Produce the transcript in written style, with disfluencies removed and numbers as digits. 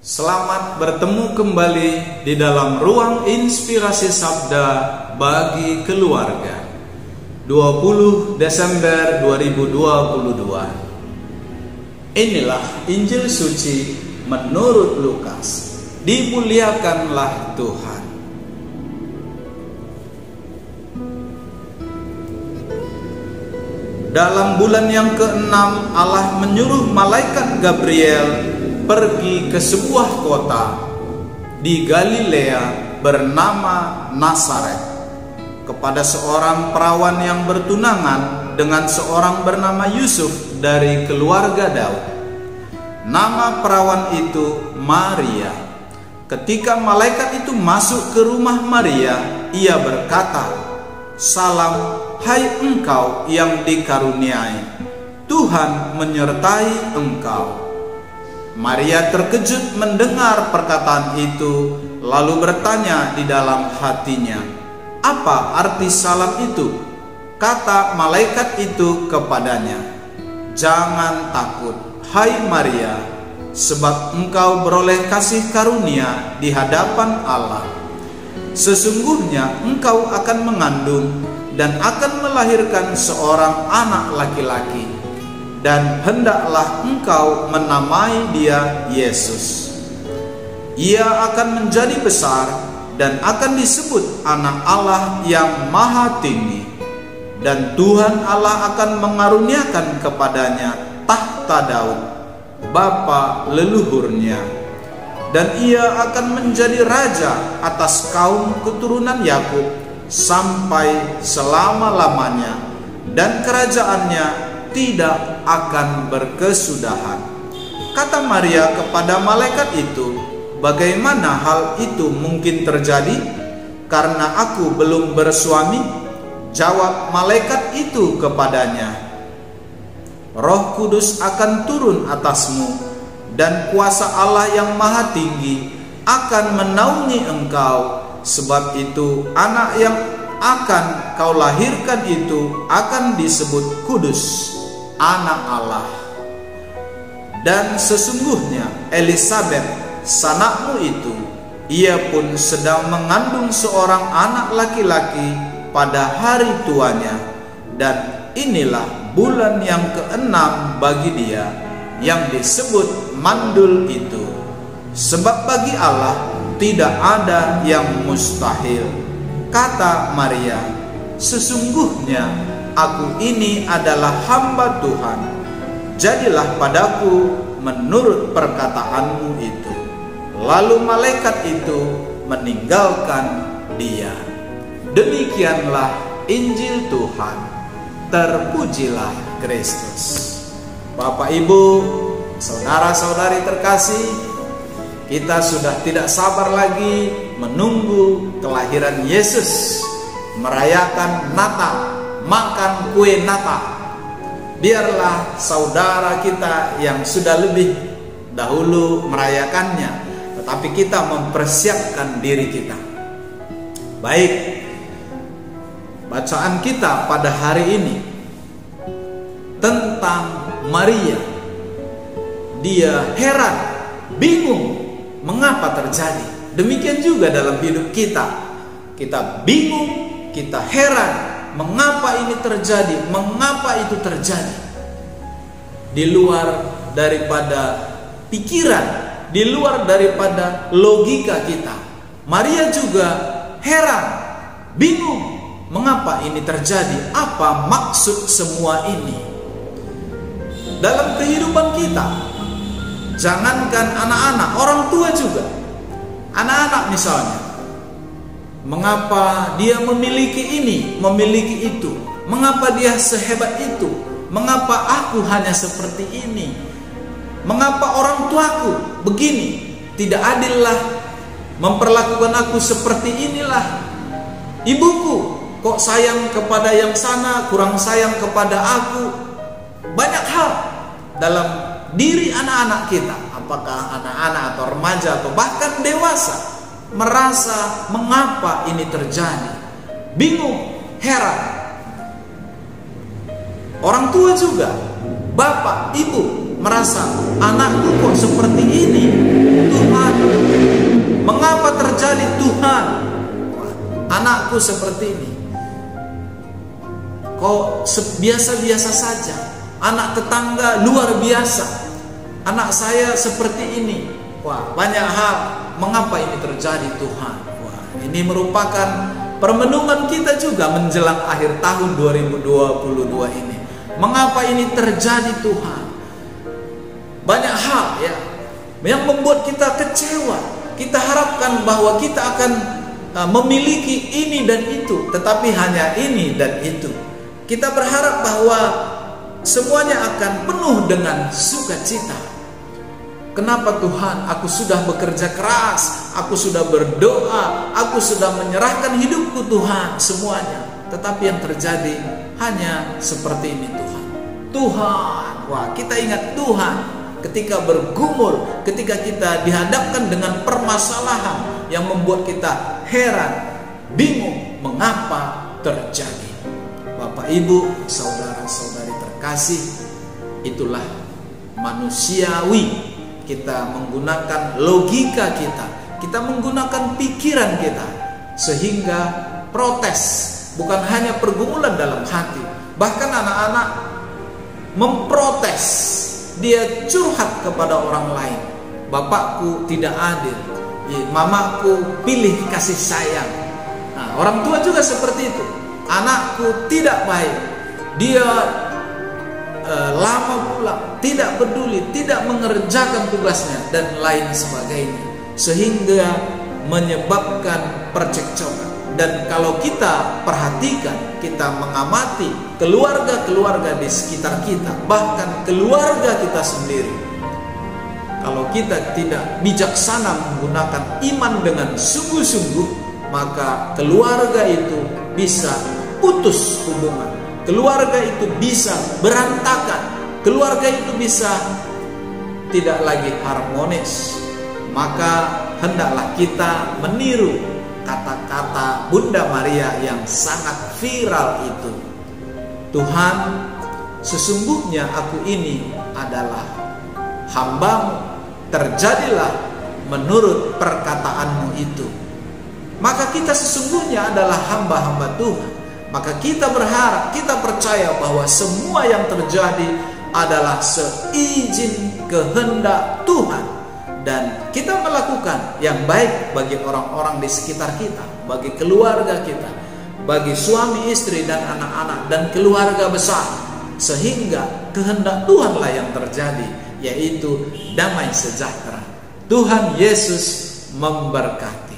Selamat bertemu kembali di dalam ruang inspirasi sabda bagi keluarga 20 Desember 2022. Inilah Injil suci menurut Lukas. Dimuliakanlah Tuhan. Dalam bulan yang ke-6 Allah menyuruh malaikat Gabriel pergi ke sebuah kota di Galilea bernama Nazaret kepada seorang perawan yang bertunangan dengan seorang bernama Yusuf dari keluarga Daud. Nama perawan itu Maria. Ketika malaikat itu masuk ke rumah Maria, ia berkata, "Salam, hai engkau yang dikaruniai, Tuhan menyertai engkau." Maria terkejut mendengar perkataan itu, lalu bertanya di dalam hatinya, "Apa arti salam itu?" Kata malaikat itu kepadanya, "Jangan takut, hai Maria, sebab engkau beroleh kasih karunia di hadapan Allah. Sesungguhnya engkau akan mengandung dan akan melahirkan seorang anak laki-laki, dan hendaklah engkau menamai dia Yesus. Ia akan menjadi besar dan akan disebut Anak Allah yang Maha Tinggi, dan Tuhan Allah akan mengaruniakan kepadanya tahta Daud, bapa leluhurnya, dan ia akan menjadi raja atas kaum keturunan Yakub sampai selama-lamanya, dan kerajaannya tidak akan berkesudahan." Kata Maria kepada malaikat itu, "Bagaimana hal itu mungkin terjadi? Karena aku belum bersuami." Jawab malaikat itu kepadanya, "Roh Kudus akan turun atasmu, dan kuasa Allah yang Maha Tinggi akan menaungi engkau. Sebab itu anak yang akan kau lahirkan itu akan disebut kudus, Anak Allah. Dan sesungguhnya Elisabet, sanakmu itu, ia pun sedang mengandung seorang anak laki-laki pada hari tuanya, dan inilah bulan yang ke-6 bagi dia, yang disebut mandul itu. Sebab bagi Allah tidak ada yang mustahil." Kata Maria, "Sesungguhnya aku ini adalah hamba Tuhan, jadilah padaku menurut perkataanmu itu." Lalu malaikat itu meninggalkan dia. Demikianlah Injil Tuhan. Terpujilah Kristus. Bapak, Ibu, saudara-saudari terkasih, kita sudah tidak sabar lagi menunggu kelahiran Yesus, merayakan Natal, makan kue Natal. Biarlah saudara kita yang sudah lebih dahulu merayakannya, tetapi kita mempersiapkan diri kita. Baik, bacaan kita pada hari ini tentang Maria. Dia heran, bingung mengapa terjadi. Demikian juga dalam hidup kita. Kita bingung, kita heran, mengapa ini terjadi, mengapa itu terjadi. Di luar daripada pikiran, di luar daripada logika kita. Maria juga heran, bingung, mengapa ini terjadi, apa maksud semua ini. Dalam kehidupan kita, jangankan anak-anak, orang tua juga. Anak-anak misalnya, mengapa dia memiliki ini, memiliki itu? Mengapa dia sehebat itu? Mengapa aku hanya seperti ini? Mengapa orang tuaku begini? Tidak adillah memperlakukan aku seperti inilah. Ibuku kok sayang kepada yang sana, kurang sayang kepada aku. Banyak hal dalam diri anak-anak kita, apakah anak-anak atau remaja atau bahkan dewasa, merasa mengapa ini terjadi, bingung, heran. Orang tua juga, bapak, ibu, merasa anakku kok seperti ini, Tuhan aku seperti ini. Kok biasa-biasa saja. Anak tetangga luar biasa. Anak saya seperti ini. Wah, banyak hal. Mengapa ini terjadi Tuhan? Wah, ini merupakan permenungan kita juga menjelang akhir tahun 2022 ini. Mengapa ini terjadi Tuhan? Banyak hal ya yang membuat kita kecewa. Kita harapkan bahwa kita akan memiliki ini dan itu, tetapi hanya ini dan itu. Kita berharap bahwa semuanya akan penuh dengan sukacita. Kenapa Tuhan? Aku sudah bekerja keras, aku sudah berdoa, aku sudah menyerahkan hidupku Tuhan, semuanya. Tetapi yang terjadi hanya seperti ini Tuhan. Tuhan, wah kita ingat Tuhan ketika bergumul, ketika kita dihadapkan dengan permasalahan yang membuat kita heran, bingung, mengapa terjadi. Bapak, Ibu, saudara-saudari terkasih, itulah manusiawi. Kita menggunakan logika kita menggunakan pikiran kita, sehingga protes, bukan hanya pergumulan dalam hati. Bahkan anak-anak memprotes, dia curhat kepada orang lain. Bapakku tidak adil, mamaku pilih kasih sayang. Nah, orang tua juga seperti itu. Anakku tidak baik, dia lama pulang, tidak peduli, tidak mengerjakan tugasnya, dan lain sebagainya, sehingga menyebabkan percekcokan. Dan kalau kita perhatikan, kita mengamati keluarga-keluarga di sekitar kita, bahkan keluarga kita sendiri, kalau kita tidak bijaksana menggunakan iman dengan sungguh-sungguh, maka keluarga itu bisa putus hubungan. Keluarga itu bisa berantakan. Keluarga itu bisa tidak lagi harmonis. Maka hendaklah kita meniru kata-kata Bunda Maria yang sangat viral itu. Tuhan, sesungguhnya aku ini adalah hamba-Mu. Terjadilah menurut perkataanmu itu. Maka kita sesungguhnya adalah hamba-hamba Tuhan. Maka kita berharap, kita percaya bahwa semua yang terjadi adalah seizin kehendak Tuhan. Dan kita melakukan yang baik bagi orang-orang di sekitar kita, bagi keluarga kita, bagi suami, istri, dan anak-anak, dan keluarga besar. Sehingga kehendak Tuhanlah yang terjadi, yaitu damai sejahtera. Tuhan Yesus memberkati.